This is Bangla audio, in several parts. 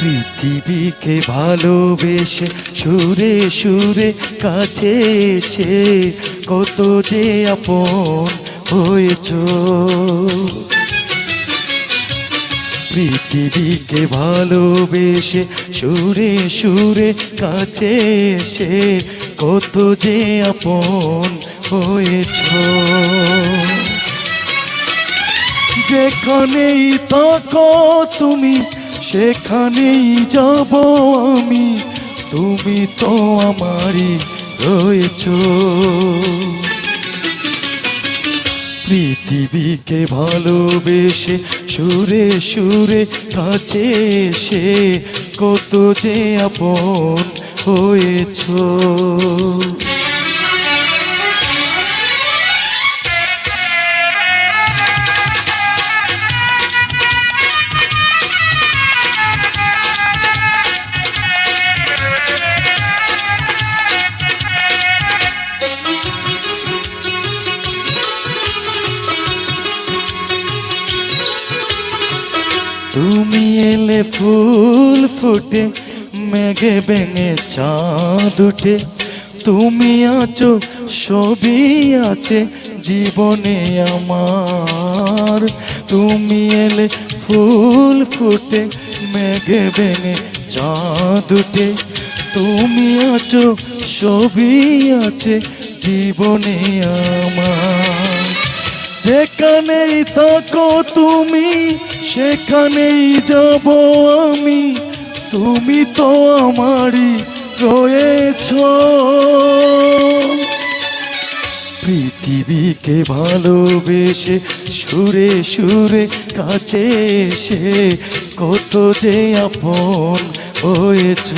পৃথিবীকে ভালোবেসে সুরে সুরে কাছে এসে কত যে আপন হয়েছ। পৃথিবীকে ভালোবেসে সুরে সুরে কাছে এসে কত যে আপন হয়েছ। যেখানেই থাকো তুমি সেখানেই যাব আমি, তুমি তো আমারই রয়েছ। পৃথিবীকে ভালোবেসে সুরে সুরে কাছে এসে কত যে আপন হয়েছ। তুমি এলে ফুল ফুটে মেঘে ভেঙে চাঁদ উঠে, তুমি আছো সবই আছে জীবনে আমার। তুমি এলে ফুল ফুটে মেঘে ভেঙে চাঁদ উঠে, তুমি আছো সবই আছে জীবনে আমার। যেখানেই থাকো তুমি সেখানেই যাব আমি, তুমি তো আমারই রয়েছ। পৃথিবীকে ভালোবেসে সুরে সুরে কাছে এসে কত যে আপন হয়েছ।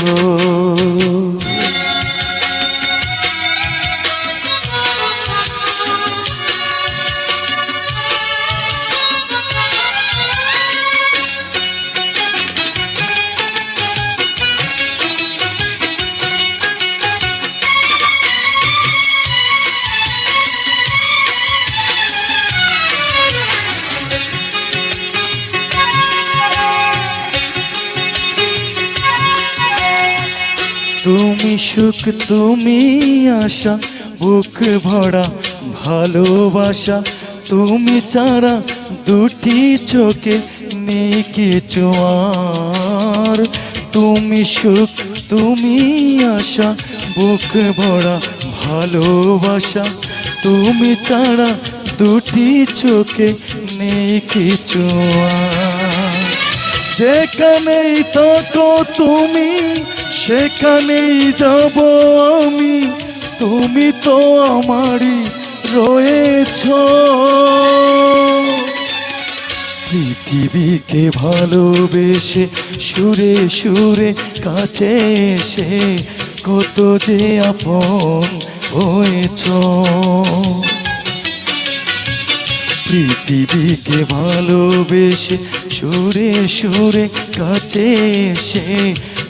তুমি সুখ তুমি আশা বুক ভরা ভালোবাসা, তুমি ছাড়া দুটি চোখে নেই কিছু আর। তুমি সুখ তুমি আশা বুক ভরা ভালোবাসা, তুমি ছাড়া দুটি চোখে নেই কিছু আর। যেখানেই থাকো তুমি সেখানেই যাব আমি, তুমি তো আমারই রয়েছ। পৃথিবীকে ভালোবেসে সুরে সুরে কাছে এসে কত যে আপন হয়েছ। পৃথিবীকে ভালোবেসে সুরে সুরে কাছে এসে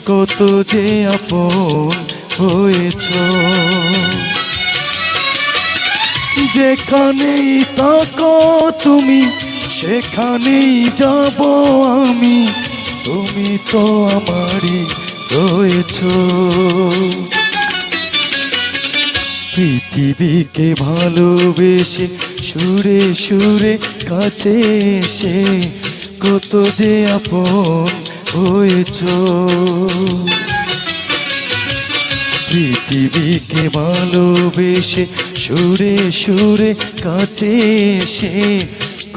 কত যে আপন হয়েছ। যেখানেই থাকো তুমি সেখানেই যাব আমি, তুমি তো আমারই রয়েছ। পৃথিবীকে ভালোবেসে সুরে সুরে কাছে এসে কত যে আপন হয়েছ। পৃথিবীকে ভালোবেসে সুরে সুরে কাছে এসে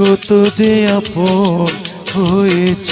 কত যে আপন হয়েছ।